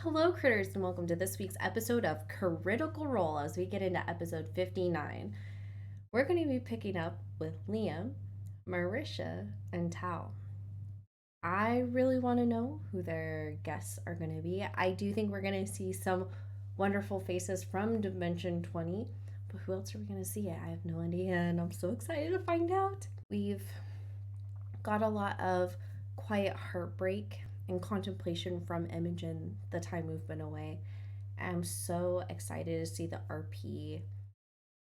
Hello, critters, and welcome to this week's episode of Critical Role as we get into episode 59. We're going to be picking up with Liam, Marisha, and Tao. I really want to know who their guests are going to be. I do think we're going to see some wonderful faces from Dimension 20, but who else are we going to see? I have no idea, and I'm so excited to find out. We've got a lot of quiet heartbreak and contemplation from Imogen the time we've been away. I'm so excited to see the RP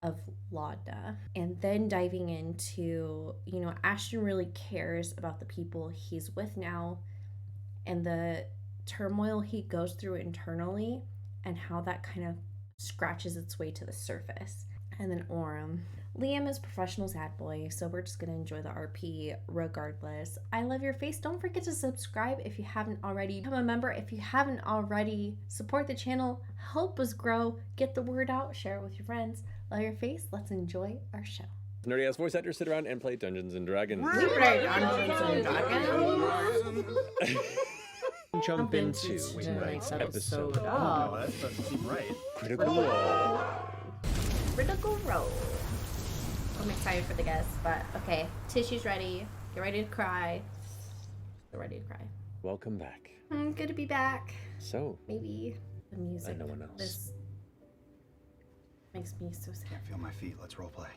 of Laudna. And then diving into, Ashton really cares about the people he's with now and the turmoil he goes through internally and how that kind of scratches its way to the surface. And then Orem. Liam is professional sad boy, so we're just gonna enjoy the RP regardless. I love your face. Don't forget to subscribe if you haven't already. Become a member if you haven't already. Support the channel, help us grow, get the word out, share it with your friends. Love your face. Let's enjoy our show. Nerdy ass voice actors sit around and play Dungeons and Dragons. We play Dungeons and Dragons. Jump into tonight's episode of that doesn't seem right. Critical Role. Critical Role. I'm excited for the guests, but okay. Tissue's ready. Get ready to cry. Get ready to cry. Welcome back. Good to be back. So, Maybe the music. and no one else. This makes me so sad. Can't feel my feet. Let's roleplay.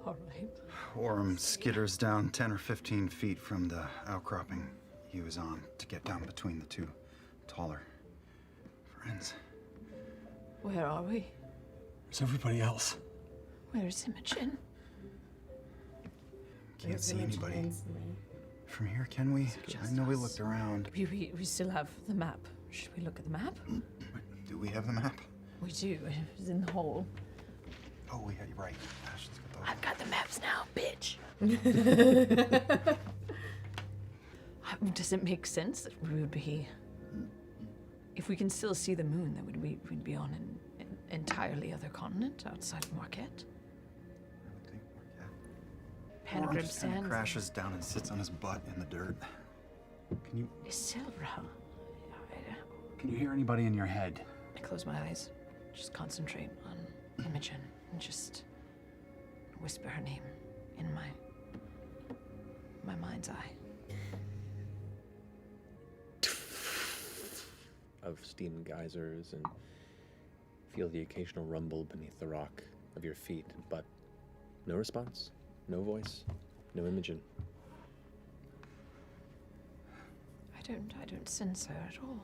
All right. Orem skitters down 10 or 15 feet from the outcropping he was on to get down between the two taller friends. Where are we? Where's everybody else? Where is Imogen? Can't see anybody. From here, can we? I know we looked around. We still have the map. Should we look at the map? Do we have the map? We do. It's in the hole. Oh, yeah, you're right. Gosh, let's get I've got the maps now, bitch. Does it make sense that we would be... If we can still see the moon, then we'd be on an entirely other continent outside of Marquette? Panagram just kind of Sands. crashes down and sits on his butt in the dirt. Can you hear anybody in your head? I close my eyes. Just concentrate on Imogen and just whisper her name in my mind's eye. Of steam geysers and feel the occasional rumble beneath the rock of your feet, but no response, no voice, no Imogen. I don't sense her at all.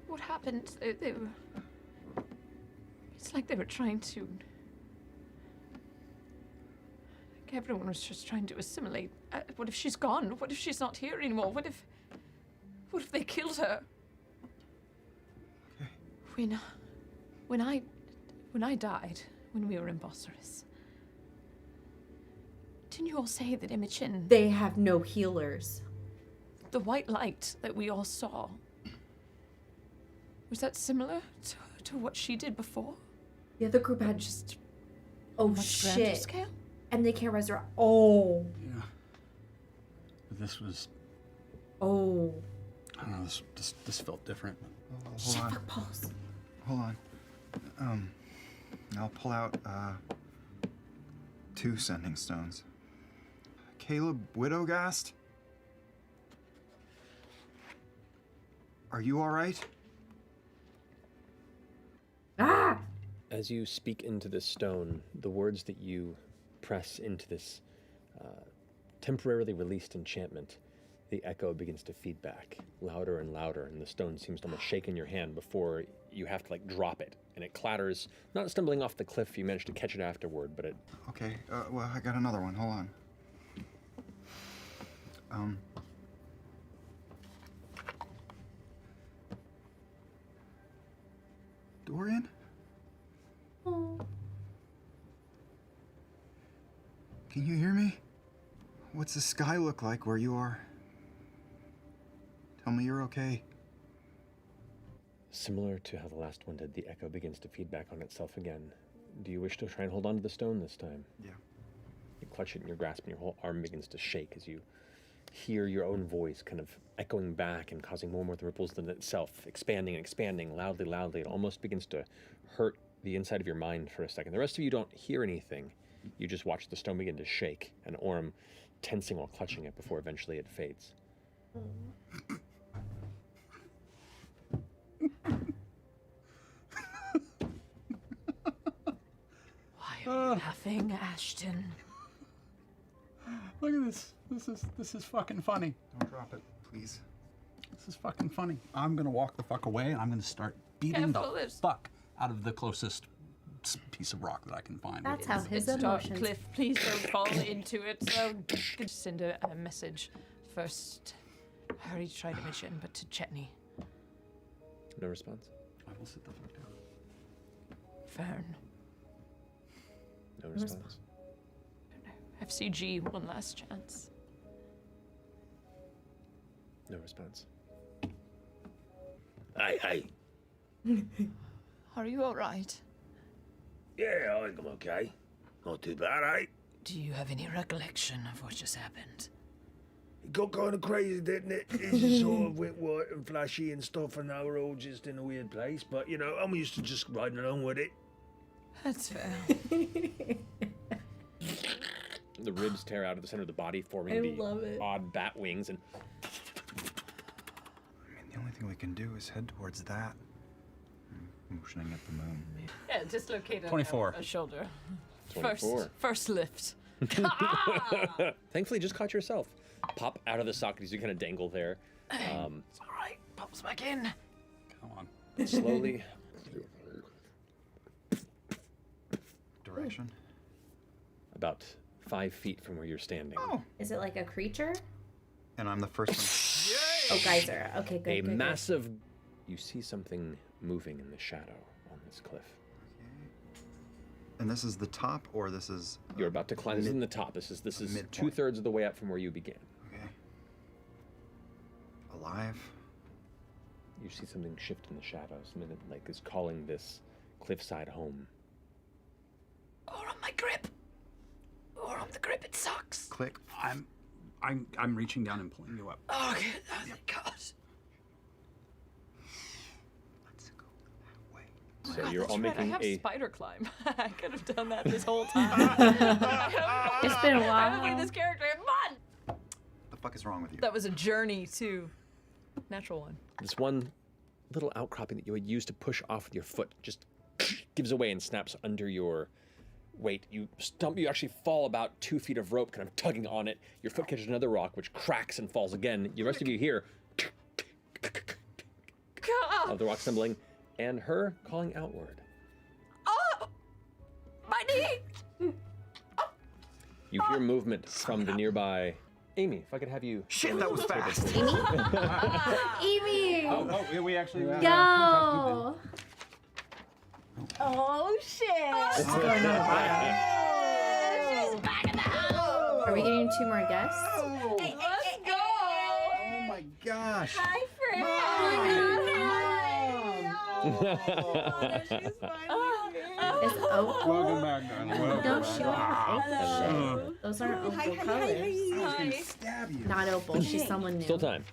What happened? They were... It's like they were trying to... Like everyone was just trying to assimilate. What if she's gone? What if she's not here anymore? What if they killed her? Okay. When I died, when we were in Bosphorus, didn't you all say that Imogen, They have no healers. the white light that we all saw, was that similar to what she did before? The other group had Just oh much grander shit, scale? and they can't resurrect. Oh, Yeah. This was... oh. I don't know, this felt different. Shit, Hold on. fuck, pause. Hold on. I'll pull out, 2 sending stones. Caleb Widowgast? Are you alright? Ah! As you speak into this stone, the words that you press into this temporarily released enchantment, the echo begins to feed back louder and louder, and the stone seems to almost shake in your hand before you have to drop it, and it clatters, not stumbling off the cliff. You manage to catch it afterward, but it... Okay, well, I got another one. Hold on. Dorian? Oh. Can you hear me? What's the sky look like where you are? Tell me you're okay. Similar to how the last one did, the echo begins to feed back on itself again. Do you wish to try and hold on to the stone this time? Yeah. You clutch it in your grasp and your whole arm begins to shake as you hear your own voice kind of echoing back and causing more and more ripples than itself, expanding and expanding loudly, loudly. It almost begins to hurt the inside of your mind for a second. The rest of you don't hear anything. You just watch the stone begin to shake, and Orm tensing while clutching it before eventually it fades. Why are you laughing, Ashton? Look at this. This is fucking funny. Don't drop it, please. This is fucking funny. I'm gonna walk the fuck away and I'm gonna start beating Careful, the there's- fuck out of the closest piece of rock that I can find. That's how his It's dark, emotions. Cliff. Please don't fall into it. So, could send a message first. I already tried a mission, but to Chetney. No response? I will sit the fuck down. Fern. No response. FCG, one last chance. No response. Hey. Are you alright? Yeah, I think I'm okay. Not too bad, eh? Do you have any recollection of what just happened? It got kind of crazy, didn't it? It's sort of wet, white and flashy and stuff, and now we're all just in a weird place. But, you know, I'm used to just riding along with it. That's fair. The ribs tear out of the center of the body, forming I the love it. odd bat wings, and I mean, the only thing we can do is head towards that. Motioning at the moon. Yeah, dislocate 24. a shoulder. 24. First lift. Thankfully, just caught yourself. Pop out of the socket as you kind of dangle there. It's alright. Pops back in. Come on. Slowly, Direction. about 5 feet from where you're standing, Is it like a creature? And I'm the first one. Oh, geyser. Okay, good. a good, good. massive. You see something moving in the shadow on this cliff. And this is the top, or this is... You're about to climb. This is in the top. This is midpoint. 2/3 of the way up from where you began. Okay. Alive. You see something shift in the shadows, something that like is calling this cliffside home. Or on my grip. Or on the grip, it sucks. Click. I'm reaching down and pulling you up. Oh, okay. Oh, thank God. Let's go that way. So you're all That's right, making I have a. spider climb. I could have done that this whole time. It's been a Look at while. this character. Fun. The fuck is wrong with you? That was a journey too. Natural one. This one little outcropping that you would use to push off with your foot just gives away and snaps under your weight. You stump, you actually fall about 2 feet of rope, kind of tugging on it. Your foot catches another rock, which cracks and falls again. The rest of you hear of the rock stumbling and her calling outward. Oh! My knee! You hear movement from the nearby. Amy, if I could have you. Shit, that was fast. Evie! Oh, we actually. Yo! Oh, shit! What's going on? She's back in the house! Are we getting 2 more guests? Let's go! Oh my gosh. Hi, Fred! Is Oak Welcome back, darling. Welcome No, back. she don't have opal shit. Those aren't opal colors. Stab you. Not opal, she's someone new. Still time.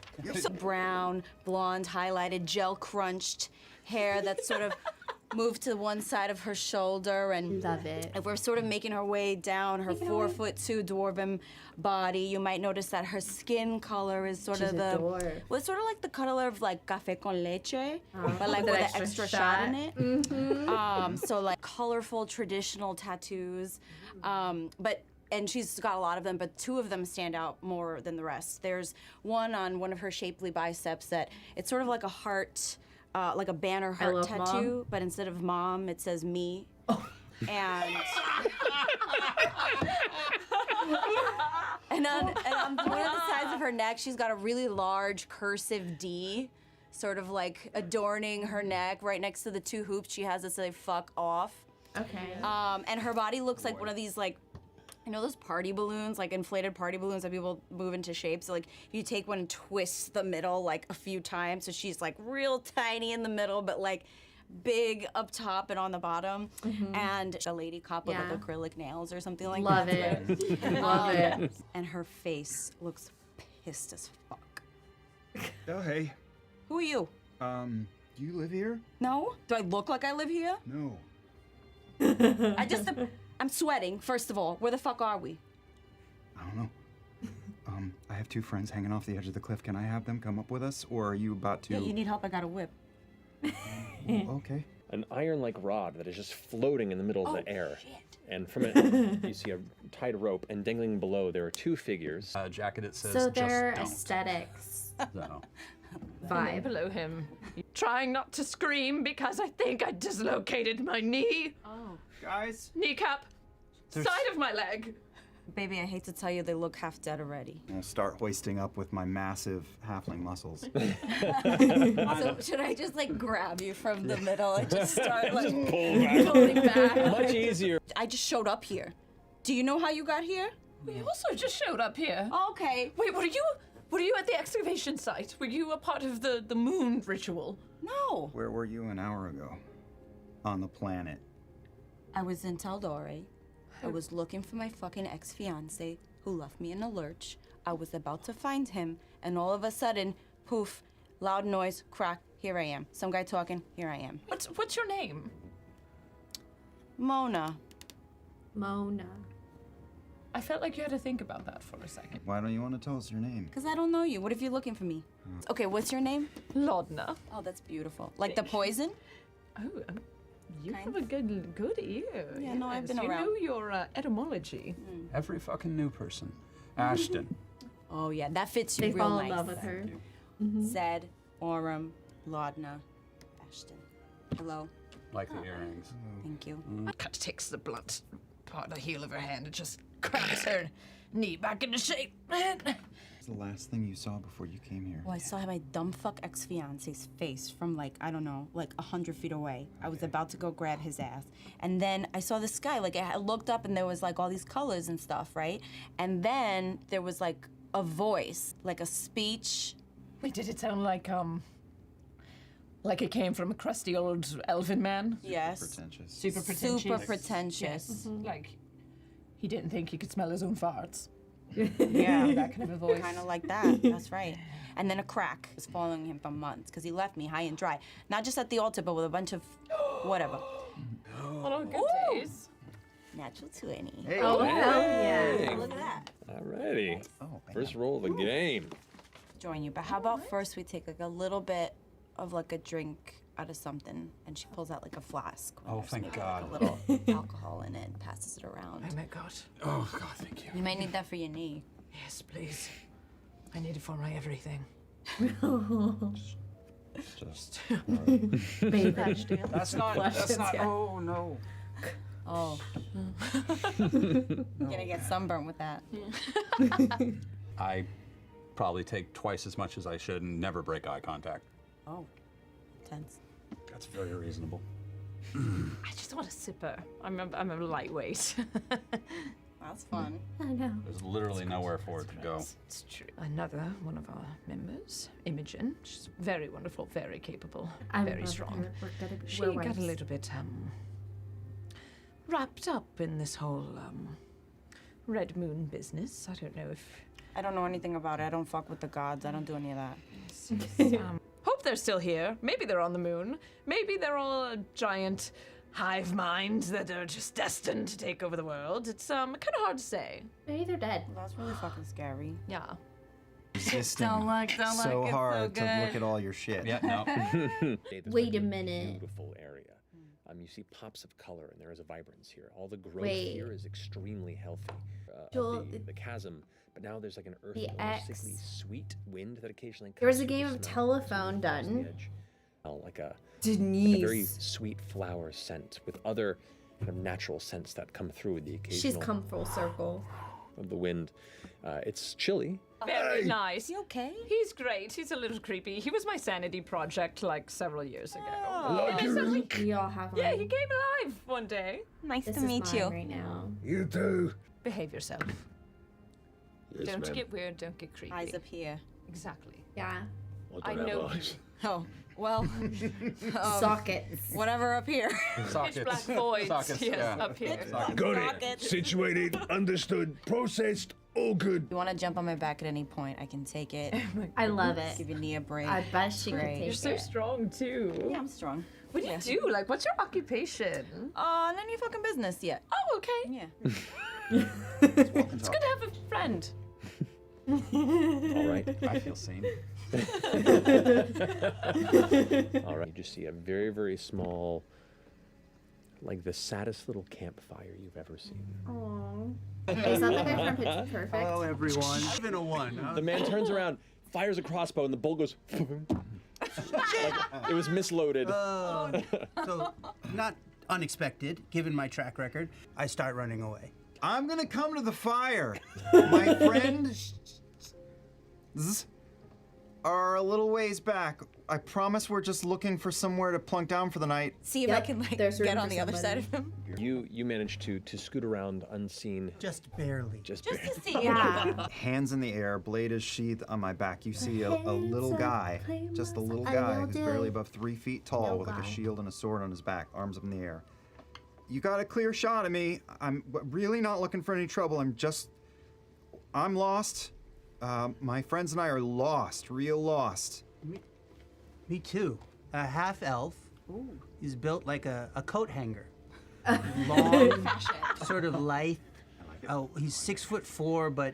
Brown, blonde, highlighted, gel crunched hair that's sort of moved to one side of her shoulder, and Love it. if we're sort of making her way down her 4'2" dwarven body, you might notice that her skin color is sort She's of a the dwarf. well, it's sort of like the color of like café con leche, but like With with an an extra extra shot. shot in it. So like colorful traditional tattoos, and she's got a lot of them, but 2 of them stand out more than the rest. There's one on one of her shapely biceps that it's sort of like a heart, like a banner heart love tattoo, Mom. but instead of mom, it says me. And and on one of the sides of her neck, she's got a really large cursive D, sort of like adorning her neck. Right next to the 2 hoops, she has this like "fuck off." Okay. And her body looks like one of these like, you know those party balloons, like inflated party balloons that people move into shapes? So like you take one and twist the middle like a few times, so she's like real tiny in the middle, but like big up top and on the bottom. And a lady cop with Yeah. like acrylic nails or something like Love that. it. Love it. And her face looks pissed as fuck. Oh, hey. Who are you? You live here? No? Do I look like I live here? No. I'm sweating, first of all. Where the fuck are we? I don't know. I have 2 friends hanging off the edge of the cliff. Can I have them come up with us, or are you about to? Yeah, you need help? I got a whip. Okay. An iron-like rod that is just floating in the middle of the air. Shit. And from it, you see a tied rope, and dangling below there are 2 figures. Jacket, it says So just their don't. aesthetics So, vibe. Below him. Trying not to scream because I think I dislocated my knee. Oh. Guys. Kneecap. Side of my leg. Baby, I hate to tell you, they look half dead already. I'll start hoisting up with my massive halfling muscles. So should I just like grab you from the middle and just start like Pull back. pulling back? Much easier. I just showed up here. Do you know how you got here? We also just showed up here. Okay. Wait, were you at the excavation site? Were you a part of the moon ritual? No. Where were you an hour ago? On the planet. I was in Taldore. I was looking for my fucking ex-fiance who left me in a lurch. I was about to find him, and all of a sudden, poof, loud noise, crack, here I am. Some guy talking, here I am. What's your name? Mona. Mona. I felt like you had to think about that for a second. Why don't you want to tell us your name? Because I don't know you. What if you're looking for me? Okay, what's your name? Lodna. Oh, that's beautiful. Like the poison? Oh, you Kind have a good ear. Yeah, no, I've been you around. know your etymology. every fucking new person. Ashton. Oh, yeah, that fits you They real fall nice. in love with her. Zed, Orem, Laudna, Ashton. Hello. Like the earrings. Thank you. Cut takes the blunt part of the heel of her hand and just cracks her knee back into shape. What's the last thing you saw before you came here? Well, I saw my dumb fuck ex-fiance's face from like, I don't know, like 100 feet away. I was about to go grab his ass. And then I saw the sky, like I looked up and there was like all these colors and stuff, right? And then there was like a voice, like a speech. Wait, did it sound like it came from a crusty old elfin man? Yes. Pretentious. Super pretentious. Super pretentious. Like he didn't think he could smell his own farts. Yeah. That kind of a voice. Kind of like that. That's right. And then a crack was following him for months because he left me high and dry. Not just at the altar, but with a bunch of whatever. Oh, good Ooh. days. Natural 20. Hey. Oh, hell yeah. Look at that. Alrighty. Oh, man. First roll of the game. Join you. But how about first we take like a little bit of like a drink out of something, and she pulls out like a flask. with Oh, her, thank maybe, God. Like, a little alcohol in it and passes it around. Oh my god. Oh, God, thank you. You might need that for your knee. Yes, please. I need it for my everything. Just. Baby. That's not. That's not. Oh, no. Oh. Gonna get sunburned with that. I probably take twice as much as I should and never break eye contact. Oh. Tense. That's very reasonable. I just want a sipper. I'm a lightweight. That's fun. I know. There's literally nowhere for it to go. It's true. Another one of our members, Imogen. She's very wonderful, very capable, I very love strong. her. We're gonna be- She we're got wives. a little bit wrapped up in this whole Red Moon business. I don't know if I don't know anything about it. I don't fuck with the gods. I don't do any of that. hope they're still here. Maybe they're on the moon. Maybe they're all a giant hive mind that are just destined to take over the world. It's kind of hard to say. Maybe they're dead. That's really fucking scary. Yeah. Resisting Don't look, so it's so hard to good. look at all your shit. Yeah, no. There's Wait like a minute. Beautiful area. You see pops of color, and there is a vibrance here. All the growth Wait. here is extremely healthy. Joel, the chasm, but now there's like an earthy, the almost X. sickly sweet wind that occasionally comes There was a through game the of snow, telephone across the done. edge. Like a Denise. very sweet flower scent with other kind of natural scents that come through with the occasional She's come full circle. of the wind. It's chilly. Very nice. Is he okay? He's great. He's a little creepy. He was my sanity project like several years ago. Like your ink. We all have Yeah, one. he came alive one day. Nice This to is meet mine you. right now. You too. Behave yourself. Yes, Don't ma'am. get weird. Don't get creepy. Eyes up here. Exactly. Yeah. I I don't have know eyes. Oh, well, Sockets. whatever up here. Pitch black voids. Sockets, yes, yeah. up here. Got Sockets. it. Situated, understood, processed, All good. You want to jump on my back at any point? I can take it. I love it. Give your knee a break. I bet she could Great. take You're so it. strong too. Yeah, I'm strong. What do you do? Like, what's your occupation? None of your fucking business yet. Oh, okay. Yeah. It's good to have a friend. All right. I feel seen. All right. You just see a very, very small, like the saddest little campfire you've ever seen. Aww. Is that the guy from Pitch Perfect? Hello, everyone. It's been a one. Huh? The man turns around, fires a crossbow, and the bolt goes. Like, it was misloaded. So, not unexpected, given my track record. I start running away. I'm gonna come to the fire. My friends are a little ways back. I promise we're just looking for somewhere to plunk down for the night. See if I Yep, can like there's room get on for the other side somebody. of him. You managed to scoot around unseen. Just barely. Just Just barely. to see. Yeah. Hands in the air, blade is sheathed on my back. You see a little guy, just a little I guy will who's do. barely above 3 feet tall No with like a guy. shield and a sword on his back, arms up in the air. You got a clear shot of me. I'm really not looking for any trouble. I'm lost. My friends and I are lost, real lost. Me too. A half elf. He's built like a coat hanger. Long, sort of lithe. Oh, he's 6'4", but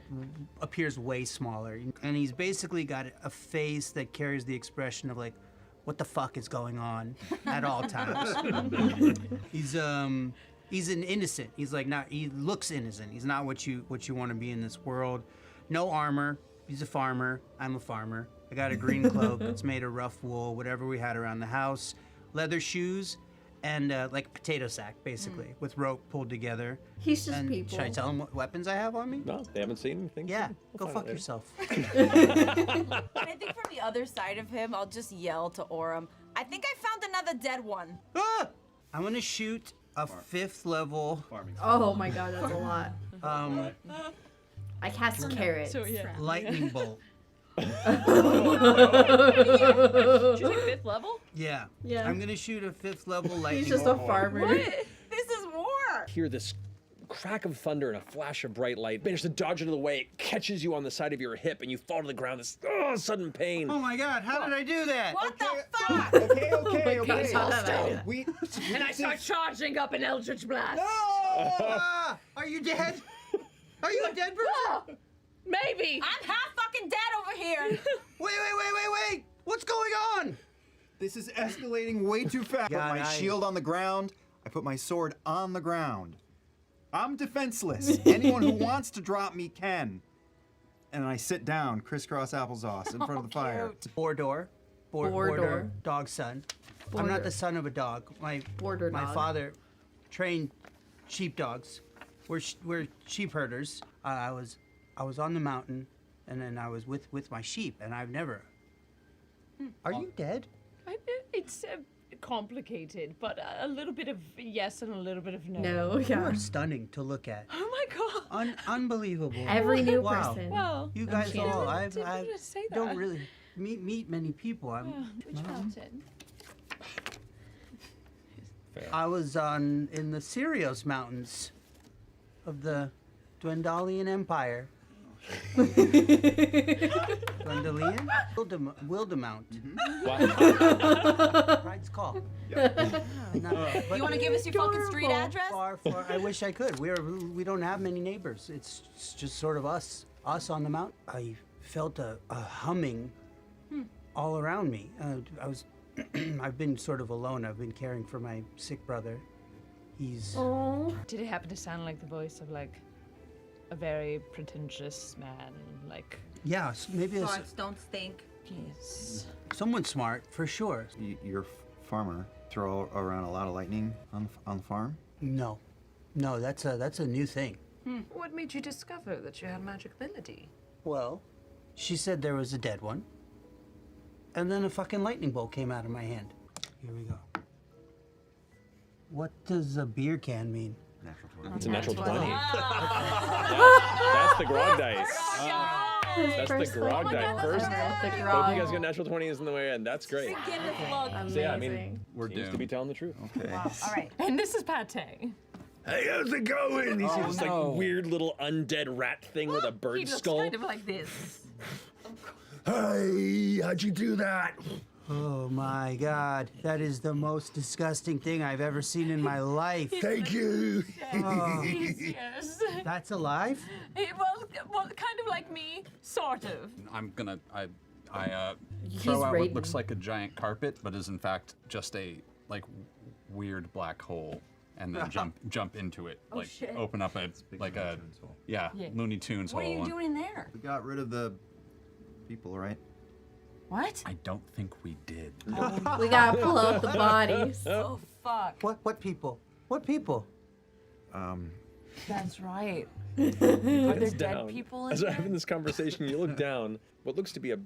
appears way smaller. And he's basically got a face that carries the expression of like, what the fuck is going on at all times. He's an innocent. He's like not. He looks innocent. He's not what you want to be in this world. No armor. He's a farmer. I'm a farmer. I got a green cloak. It's made of rough wool, whatever we had around the house. Leather shoes, and like a potato sack, basically, with rope pulled together. He's just And people. should I tell him what weapons I have on me? No, they haven't seen anything. Yeah, We'll go find out fuck later. yourself. And I think from the other side of him, I'll just yell to Orem, I think I found another dead one. Ah! I'm gonna shoot a 5th level Oh my god, that's a lot. um, I cast carrots. So, yeah. lightning bolt. Did you say 5th level? Yeah. Yeah. I'm gonna shoot a 5th level lightning He's just a bolt. farmer. This is war. Hear this crack of thunder and a flash of bright light. Manage to dodge into the way. It catches you on the side of your hip, and you fall to the ground. This sudden pain. Oh my god, how did I do that? What the fuck? Okay. How did I do that? We. And I start charging up an eldritch blast. Ah! Are you dead? Are you a dead person? Maybe. I'm half fucking dead over here. Wait! What's going on? This is escalating way too fast. I God, put my I- shield on the ground. I put my sword on the ground. I'm defenseless. Anyone who wants to drop me can. And I sit down, crisscross applesauce, in front of the fire. Bordor. Bordor. Dog's son. I'm Border. not the son of a dog. Border My dog. father trained sheepdogs. We're sheep herders. I was on the mountain, and then I was with my sheep, and I've never. Are you dead? It's complicated, but a little bit of yes and a little bit of no. No, You yeah. are stunning to look at. Oh my god. Unbelievable. Every new Wow. person. Well, You guys Enchanted. all, Didn't I wanna say don't that. really meet many people. Which mountain? I was in the Sirios Mountains of the Dwendalian Empire. Dwendalian? Wildemount. Pride's call. You want to give us your fucking street address? Far. I wish I could. We don't have many neighbors. It's just sort of us on the mountain. I felt a humming all around me. I've been sort of alone. I've been caring for my sick brother. He's Oh. Did it happen to sound like the voice of like a very pretentious man? Like, yeah, maybe it's Farts don't stink. yes. someone smart for sure. You're a farmer. Throw around a lot of lightning on the farm. No, that's a new thing. What made you discover that you had magic ability? Well, she said there was a dead one, and then a fucking lightning bolt came out of my hand. Here we go. What does a beer can mean? It's a natural 20. Ah. That's the grog dice. That's First the look. grog die. First, The both of grog. you guys got natural 20s in the way, and that's great. Get this look. So yeah, I mean, Amazing. We're seems to doomed. be telling the truth. Okay. All right. And this is pate. Hey, how's it going? You see this like weird little undead rat thing with a bird He looks skull. kind of like this. Hey, how'd you do that? Oh my God, that is the most disgusting thing I've ever seen in my life. Thank you. Yes. That's alive? Well, kind of like me, sort of. I'm gonna throw out raiding. what looks like a giant carpet, but is in fact just a like weird black hole, and then jump into it, like shit. open up a like a Looney Tunes What are hole. you doing in there? We got rid of the people, right? What? I don't think we did. We gotta pull out the bodies. Oh fuck. What people? What people? That's right. Are there dead people in As we're there? having this conversation, you look down. What looks to be a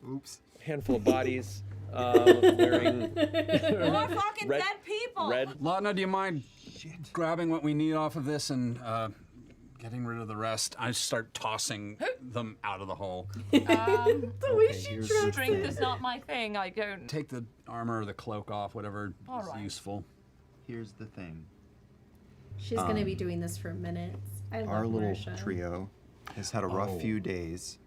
Oops. handful of bodies wearing More fucking Red- dead people. red. Lana, do you mind grabbing what we need off of this and getting rid of the rest? I start tossing them out of the hole. Strength is not my thing. I don't. Take the armor or the cloak off, whatever All is right. useful. Here's the thing. She's gonna be doing this for minutes. I love Our little Marisha. trio has had a rough few days,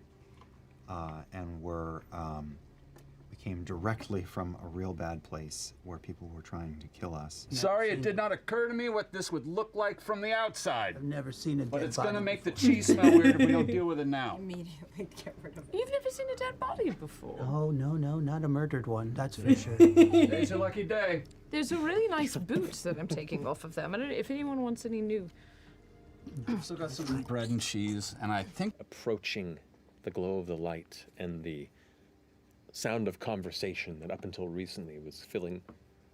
and we came directly from a real bad place where people were trying to kill us. Sorry, it did not occur to me what this would look like from the outside. I've never seen a But dead it's body gonna make the before. cheese smell weird if we don't deal with it now. Immediately get rid of it. You've never seen a dead body before. Oh, no, not a murdered one, that's for sure. Today's a lucky day. There's a really nice boot that I'm taking off of them. I don't know if anyone wants any new. I've still got some bread and cheese, and I think Approaching the glow of the light and the sound of conversation that up until recently was filling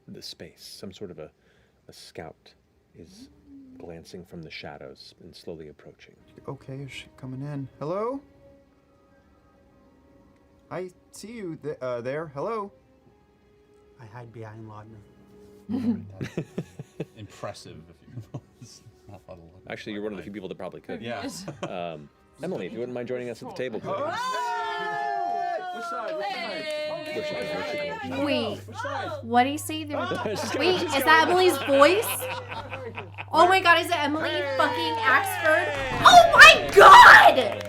the space. Some sort of a scout is glancing from the shadows and slowly approaching. Okay, is she coming in? Hello? I see you there. Hello? I hide behind Laudna. impressive. If you it's not a lot of luck. Actually, you're one of the few people that probably could. Yeah. Emily, if you wouldn't mind joining us at the table, please. Which side? Where's she going? Where's she going? Wait, Which side? what do you say? There? Wait, is that Emily's voice? Oh my God, is it Emily fucking Axford? Oh my God!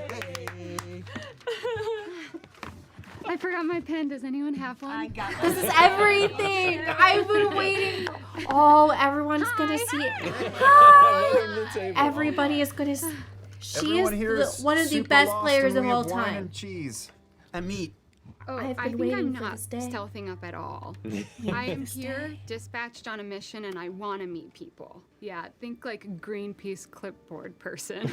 I forgot my pen. Does anyone have one? I got This is everything. I've been waiting. Oh, everyone's gonna see it. Hi. Everybody is gonna. She Everyone here is is one of the super best lost players and of we all have wine time. and cheese. And meat. Oh, I've I been think waiting I'm for not this day. stealthing up at all. I am here, dispatched on a mission, and I want to meet people. Yeah, think like Greenpeace clipboard person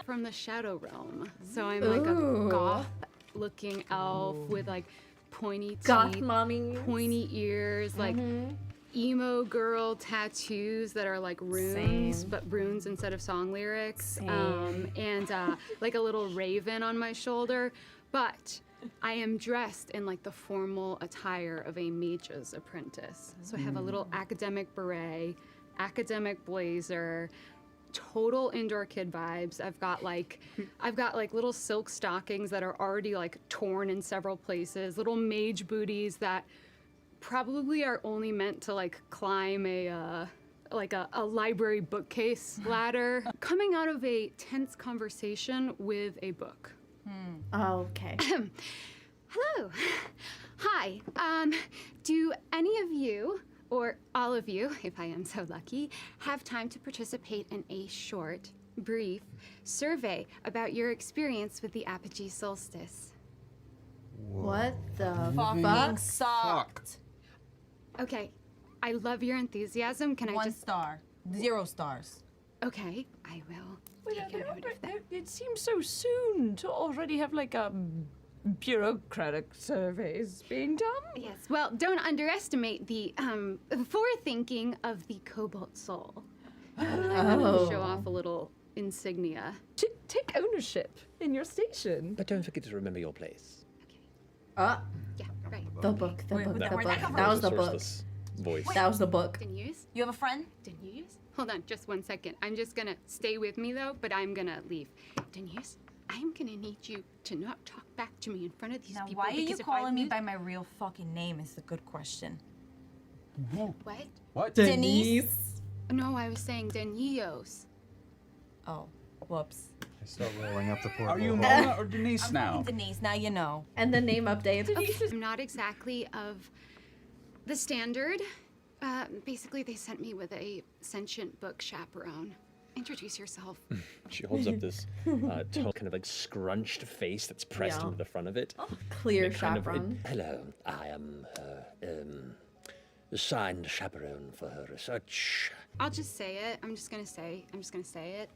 from the Shadow Realm. So I'm like Ooh. a goth-looking elf with like pointy teeth, Goth mommy. pointy ears, like emo girl tattoos that are like runes, Same. but runes instead of song lyrics. Same. And like a little raven on my shoulder. But I am dressed in like the formal attire of a mage's apprentice. So I have a little academic beret, academic blazer, total indoor kid vibes. I've got like little silk stockings that are already like torn in several places, little mage booties that probably are only meant to like climb a library bookcase ladder. Coming out of a tense conversation with a book. Oh, okay. Hello. Hi. Do any of you, or all of you, if I am so lucky, have time to participate in a short, brief survey about your experience with the apogee solstice? What the fucking fuck? sucked. Okay. I love your enthusiasm. Can I 1 just... star. 0 stars. Okay, I will take a note of that. It seems so soon to already have like bureaucratic surveys being done. Yes, well, don't underestimate the forethinking of the cobalt soul. I wanted to show off a little insignia. Take ownership in your station. But don't forget to remember your place. Uh, Yeah, right. the book, the Wait, book, where'd the that book. come That from? was the book. Sourceless voice. That was the book. Didn't use? You have a friend? Didn't use? Hold on, just 1 second. I'm just gonna stay with me though, but I'm gonna leave. Didn't use? I'm gonna need you to not talk back to me in front of these Now, people. why are you because if I calling me lose- by my real fucking name is the good question. What? What? Denise? No, I was saying Denios. Oh, whoops. I start rolling up the portable. Are you hole. Mona or Denise now? Denise, now you know. And the name updates. I'm not exactly of the standard. Basically, they sent me with a sentient book chaperone. Introduce yourself. She holds up this kind of like scrunched face that's pressed Yeah. into the front of it. Clear And it kind of- chaperone. Hello, I am her assigned chaperone for her research. I'll just say it. I'm just gonna say it.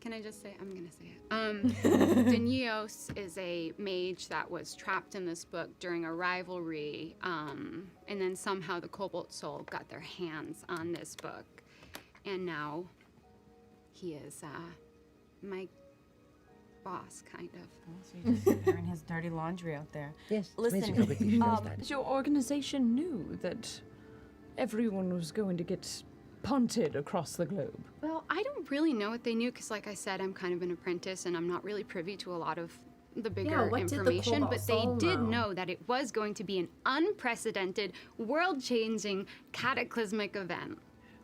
Can I just say I'm gonna say it? Denios is a mage that was trapped in this book during a rivalry, and then somehow the Cobalt Soul got their hands on this book, and now he is my boss, kind of. So you're just airing his dirty laundry out there. Yes, Listen, Your organization knew that everyone was going to get punted across the globe. Well, I don't really know what they knew because, like I said, I'm kind of an apprentice and I'm not really privy to a lot of the bigger what did the information. Cobalt But they Soul did know? know that it was going to be an unprecedented, world-changing, cataclysmic event.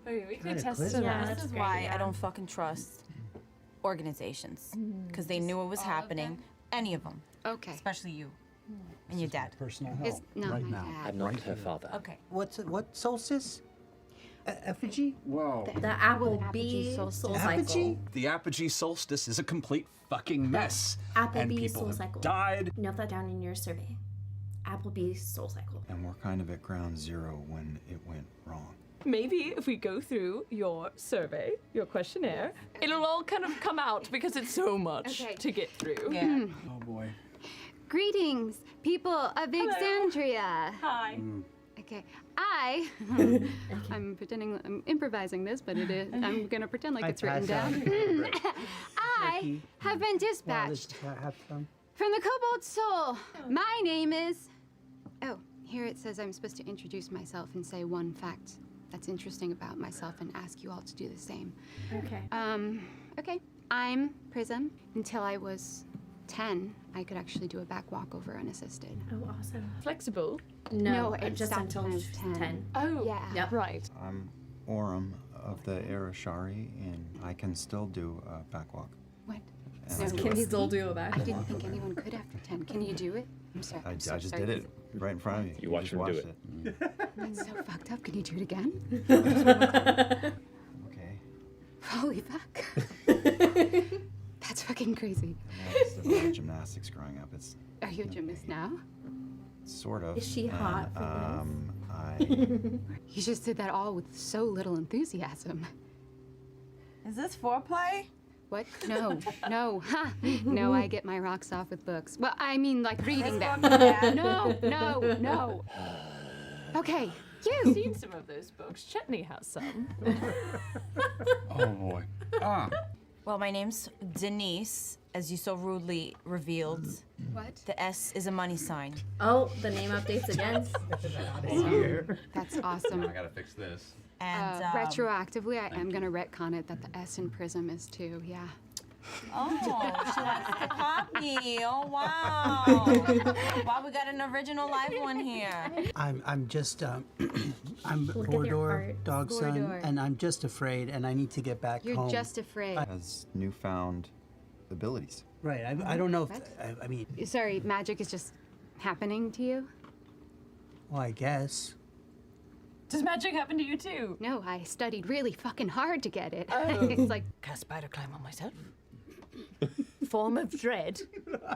Oh, we can attest to this is why I don't fucking trust organizations. Because they knew it was all of happening. them? Any of them. Okay. Especially you. And your dad. Personal It's help not right my now. dad. I'm not her father. Okay. What solstice? Effigy? Whoa. The Applebee Soul Soul Apogee? Cycle. The apogee solstice is a complete fucking mess. And Applebee people Soul have Cycle. died. Note that down in your survey. Applebee Soul Cycle. And we're kind of at ground zero when it went wrong. Maybe if we go through your survey, your questionnaire, it'll all kind of come out because it's so much Okay. to get through. Yeah. Oh boy. Greetings, people of Exandria. Hi. Okay, I'm improvising this, but it is. I'm gonna pretend like I it's written pass down. out. I have been dispatched Have some. from the Cobalt Soul. My name is. Oh, here it says I'm supposed to introduce myself and say one fact that's interesting about myself and ask you all to do the same. Okay. Okay. I'm Prism. Until I was 10, I could actually do a back walkover unassisted. Oh, awesome. Flexible. No, it it just stopped until when I was 10. Oh, Yeah. Yep. right. I'm Orim of the Arashari, and I can still do a back walk. What? And No, I do Can it. he still do a back? I didn't think anyone could after 10. Can you do it? I'm sorry. I I'm so just sorry. did it right in front of you. You watched just him do watched it. That's so fucked up. Can you do it again? Okay. Holy fuck. That's fucking crazy. I noticed about gymnastics growing up. It's Are you a gymnast now? sort of. Is she hot And, for You just did that all with so little enthusiasm. Is this foreplay? What? No, no, ha! No, I get my rocks off with books. Well, I mean, like reading them. No, no, no. Okay, you. Seen some of those books. Chetney has some. Oh boy. Ah. Well, my name's Denise, as you so rudely revealed. What? The S is a money sign. Oh, the name updates again. That's awesome. I gotta fix this. And Retroactively, I am gonna retcon it that the S in Prism is too. Yeah. Oh, she wants to copy. Oh, wow. Wow, we got an original live one here. I'm just I'm Look at your Bordor, art. dog son, Bordor. and I'm just afraid, and I need to get back You're home. just afraid. has newfound abilities. Right. I don't know if What? I mean, Sorry, magic is just happening to you? well, I guess. Does magic happen to you too? No, I studied really fucking hard to get it. Oh. It's like, Cast spider climb on myself. Form of dread.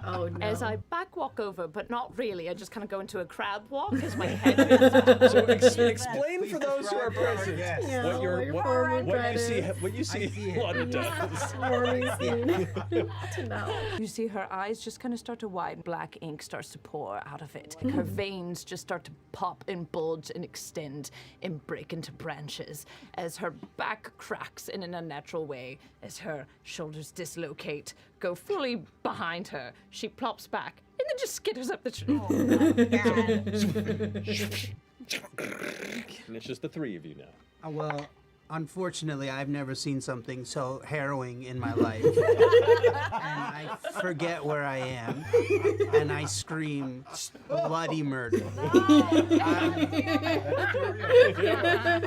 Oh no. As I back walk over, but not really. I just kind of go into a crab walk as my head is. So explain for those who are present what you're what you see Lana does. To know. You see her eyes just kind of start to widen. Black ink starts to pour out of it. Her veins just start to pop and bulge and extend and break into branches as her back cracks in an unnatural way, as her shoulders dislocate, go fully behind her. She plops back and then just skitters up the tree. And it's just the three of you now. Well, Unfortunately, I've never seen something so harrowing in my life. And I forget where I am, and I scream bloody murder.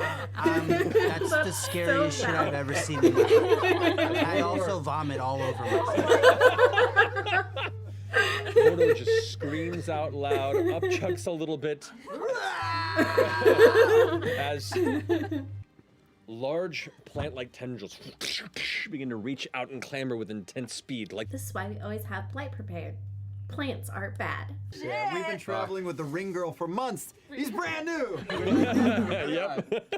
That's the scariest shit I've ever seen in my life. I also vomit all over myself. Gordo just screams out loud, upchucks a little bit. As large plant-like tendrils begin to reach out and clamber with intense speed. Like This is why we always have blight prepared. Plants aren't bad. Yeah, we've been traveling with the ring girl for months. He's brand new. Yep.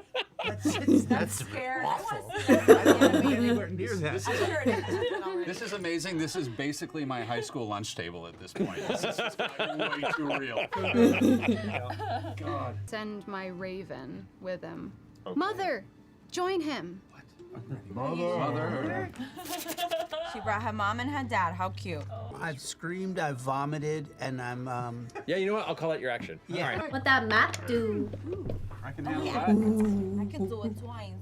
That's Scared. awful. I don't want to be anywhere near that. This is amazing. This is basically my high school lunch table at this point. This is just way too real. God. Send my raven with him. Mother, join him. Mother. She brought her mom and her dad. How cute. I've screamed, I've vomited, and I'm Yeah, you know what? I'll call that your action. Yeah. All right. What that map do? I can handle that. I can do it twice.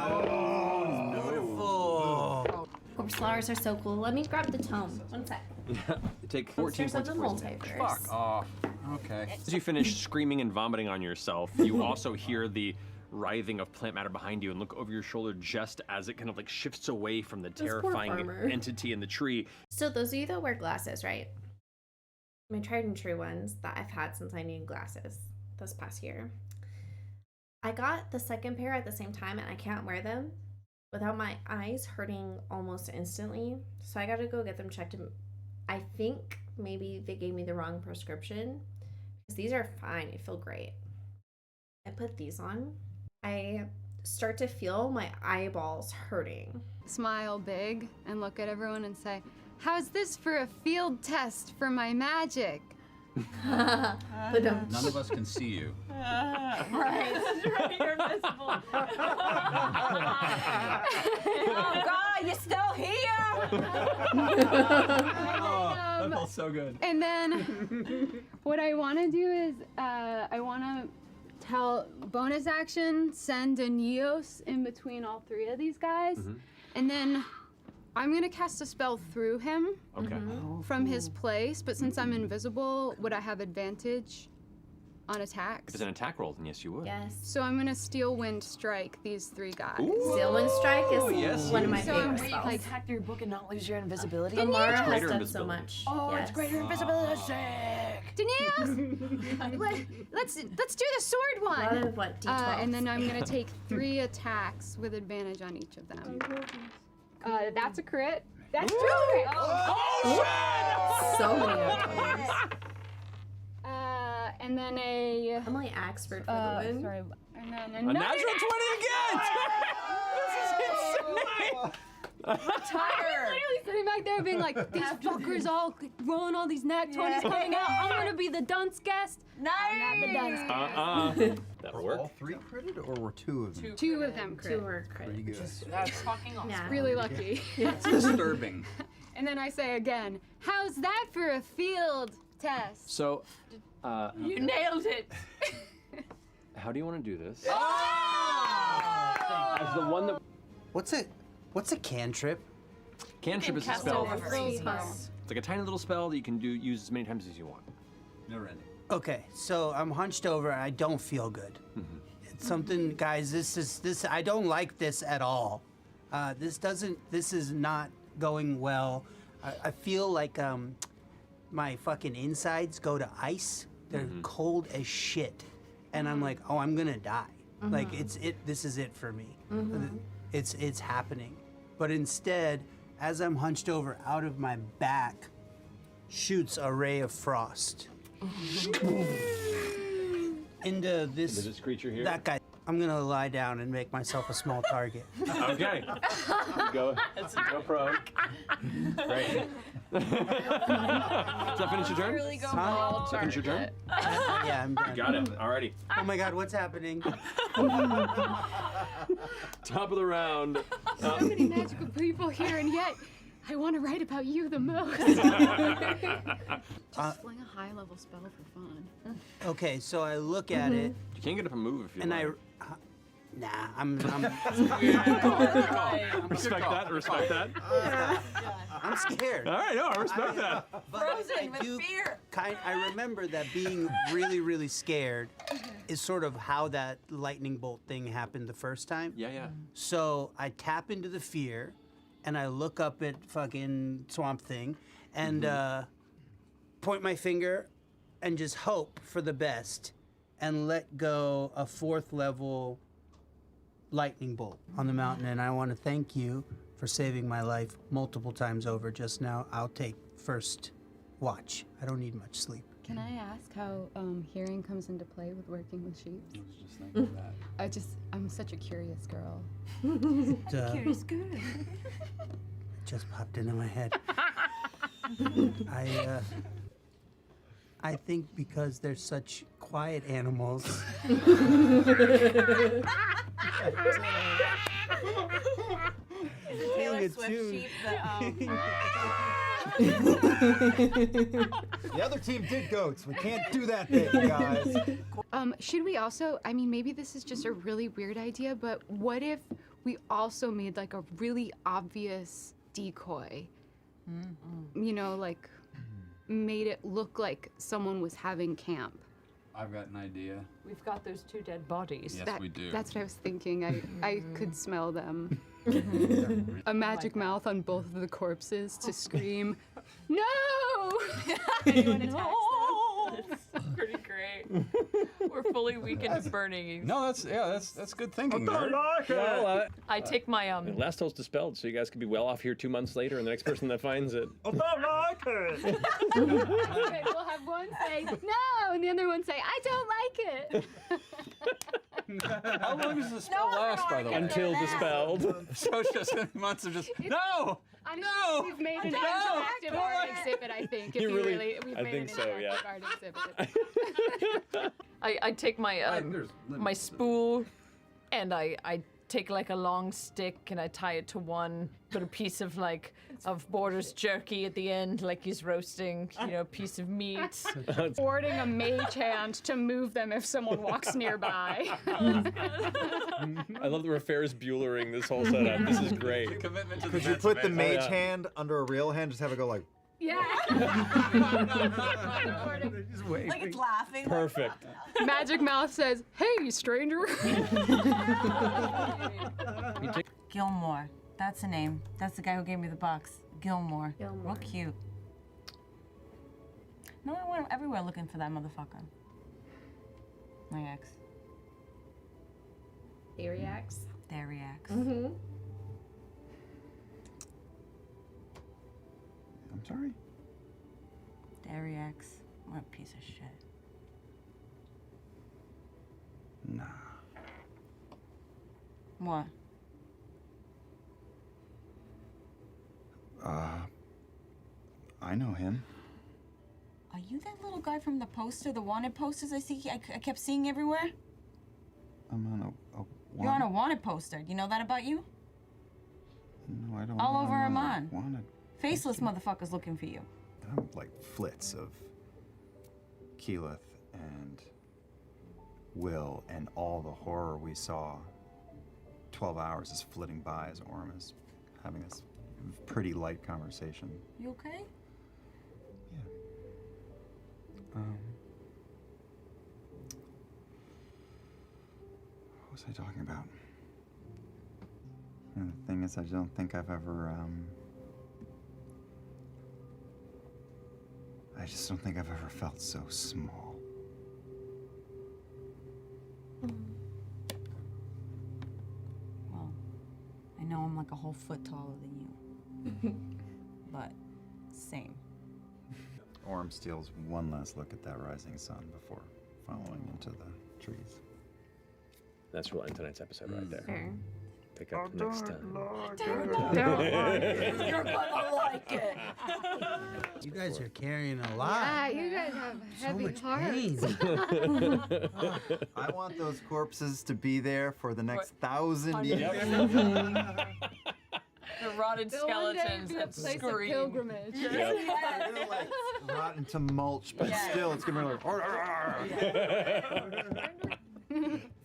wow. Beautiful. Corpse flowers are so cool. Let me grab the tome. One sec. You take 14 Monsters of points the of poison damage. multiverse. Fuck off. Okay. As you finish screaming and vomiting on yourself, you also hear the writhing of plant matter behind you and look over your shoulder just as it kind of like shifts away from the poor terrifying farmer. entity in the tree. So those of you that wear glasses, right? My tried and true ones that I've had since I needed glasses this past year. I got the second pair at the same time and I can't wear them without my eyes hurting almost instantly. So I gotta go get them checked. I think maybe they gave me the wrong prescription because these are fine. I feel great. I put these on. I start to feel my eyeballs hurting. Smile big and look at everyone and say, "How's this for a field test for my magic?" But None of us can see you. Right. You're invisible. Oh God, you're still here. That felt so good. And then what I want to do is I want to tell bonus action, send a Neos in between all three of these guys. And then I'm going to cast a spell through him Okay. from his place. But since I'm invisible, would I have advantage on attacks? If it's an attack roll, then yes, you would. Yes. So I'm going to Steel Wind Strike these three guys. Steel Wind Strike is yes. one of my So favorite I'm spells. like, Hack your book and not lose your invisibility. Amara It's has greater done so invisibility. much. Oh, yes. it's greater invisibility. Sick. Danielle, let's do the sword A lot one. of what, D12? And then I'm gonna take 3 attacks with advantage on each of them. That's a crit. That's 2 crits. so many of And then a. Emily Axford for the win. Sorry. And then A another. natural 20 again! I'm literally sitting back there being like, these fuckers all rolling all these nat 20s coming out. I'm gonna be the dunce guest. Nice. I'm not the dunce guest. That'll work. All 3 critted, or were 2 of them? 2 of them crit. Two were Pretty crit. good. That's fucking awesome. Yeah. Really lucky. It's disturbing. And then I say again, how's that for a field test? So, You nailed it. how do you want to do this? Oh! As the one that What's a cantrip? cantrip is a Cast spell. over easy. It's like a tiny little spell that you can use as many times as you want. Never ending. Okay, so I'm hunched over and I don't feel good. It's something, guys. This. I don't like this at all. This is not going well. I feel like my fucking insides go to ice. They're cold as shit, and I'm like, oh, I'm gonna die. Like this is it for me. It's happening. But instead, as I'm hunched over, out of my back shoots a ray of frost into This creature here. that guy. I'm gonna lie down and make myself a small target. Okay. Go pro. Great. Does that finish your turn? Really go Huh? ball Does that finish your turn? Yeah, I'm done. Got it. Alrighty. Oh my God, what's happening? Top of the round. So many magical people here, and yet I want to write about you the most. Just fling a high-level spell for fun. Okay, so I look at it You can get up and move if you and like. Nah, I'm Respect that. Respect that. I'm scared. All right, no, I respect that. But Frozen with do fear. I remember that being really, really scared is sort of how that lightning bolt thing happened the first time. Yeah. So I tap into the fear, and I look up at fucking Swamp Thing, and point my finger, and just hope for the best, and let go a 4th level lightning bolt on the mountain. And I want to thank you for saving my life multiple times over just now. I'll take first watch. I don't need much sleep. Can I ask how hearing comes into play with working with sheep? I was just thinking that. I'm such a curious girl. Curious girl. Just popped into my head. I think because they're such quiet animals. Taylor Sing a Swift tune. sheep that, The other team did goats. We can't do that thing, guys. Should we also, I mean, maybe this is just a really weird idea, but what if we also made like a really obvious decoy? You know, like made it look like someone was having camp. I've got an idea. We've got those 2 dead bodies. Yes, we do. That's what I was thinking. I could smell them. A magic mouth on both of the corpses to scream, "No!" Pretty great. We're fully weakened and burning. No, that's good thinking. Well, I take my last hell's dispelled, so you guys could be well off here 2 months later, and the next person that finds it. Okay, we'll have one say "No," and the other one say "I don't like it." How long does the spell last, by the way? Until dispelled. So it's just months of just no. No! We've made an No! interactive art exhibit, I think. If You you really- we've I made think an so, interactive yeah. art exhibit. I take my my spool, and I take like a long stick and I tie it to one, put a piece of like of Borders jerky at the end, like he's roasting, you know, a piece of meat. Ordering a mage hand to move them if someone walks nearby. I love that we're Ferris Buellering this whole setup. This is great. Commitment to Could the you put the mage? mage hand under a real hand? Just have it go like. Yeah. like it's laughing. Perfect. Magic Mouth says, "Hey, stranger." Gilmore. That's the name. That's the guy who gave me the box. Gilmore. Real cute. No, I went everywhere looking for that motherfucker. My ex. He reacts. There he acts. I'm sorry. There he acts. What a piece of shit. Nah. What? I know him. Are you that little guy from the poster, the wanted posters I kept seeing everywhere? I'm on a You're on a wanted poster. You know that about you? No, I don't. All know. over I'm Amman. Wanted. Faceless motherfuckers looking for you. I'm like flits of Keyleth and Will and all the horror we saw. 12 hours is flitting by as Orm is having this pretty light conversation. You okay? What was I talking about? And the thing is, I don't think I've ever, I just don't think I've ever felt so small. Well, I know I'm like a whole foot taller than you. But same. Orm steals one last look at that rising sun before following into the trees. That's what tonight's episode right there. Fair. Pick up next time. You're gonna like it. You guys are carrying a lot. Yeah, you guys have So heavy much hearts. pain. I want those corpses to be there for the next 1,000 years. The rotted They'll one day skeletons be a that place of scream. pilgrimage. They're gonna like rot into mulch, but still it's gonna be like.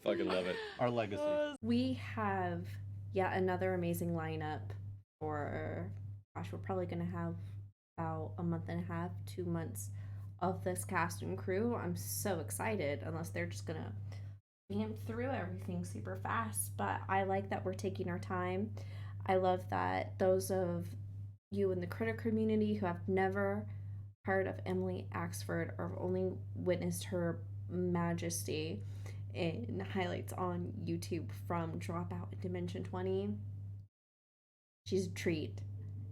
Fucking love it. Our legacy. We have yet another amazing lineup for, gosh, we're probably going to have about a month and a half, 2 months of this cast and crew. I'm so excited, unless they're just going to bam through everything super fast. But I like that we're taking our time. I love that those of you in the critic community who have never heard of Emily Axford or have only witnessed her majesty in highlights on YouTube from Dropout in Dimension 20, she's a treat.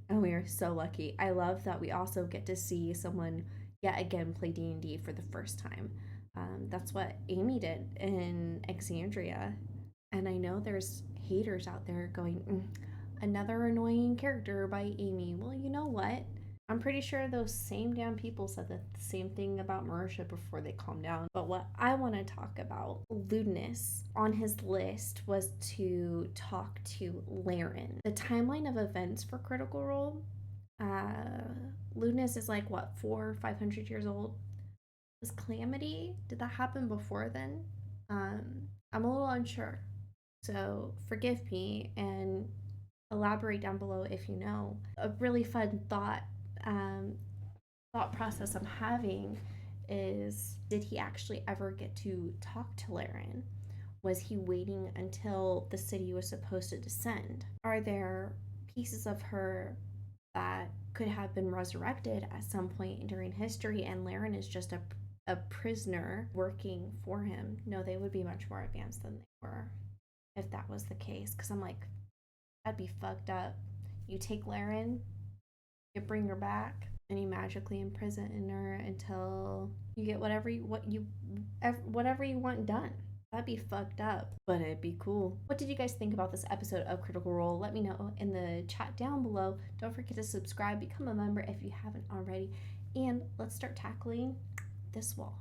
And we are so lucky. I love that we also get to see someone yet again play D&D for the first time. That's what Amy did in Exandria. And I know there's haters out there going, another annoying character by Amy. Well, you know what? I'm pretty sure those same damn people said the same thing about Marisha before they calmed down. But what I want to talk about, Ludinus on his list was to talk to Laren. The timeline of events for Critical Role, Ludinus is like, what, 400 or 500 years old? Was Calamity, did that happen before then? I'm a little unsure. So forgive me and elaborate down below if you know. A really fun thought process I'm having is, did he actually ever get to talk to Laren? Was he waiting until the city was supposed to descend? Are there pieces of her that could have been resurrected at some point during history and Laren is just a prisoner working for him? No, they would be much more advanced than they were if that was the case, because I'm like, that'd be fucked up. You take Laren, you bring her back, and you magically imprison her until you get whatever you want done. That'd be fucked up, but it'd be cool. What did you guys think about this episode of Critical Role? Let me know in the chat down below. Don't forget to subscribe, become a member if you haven't already, and let's start tackling this wall.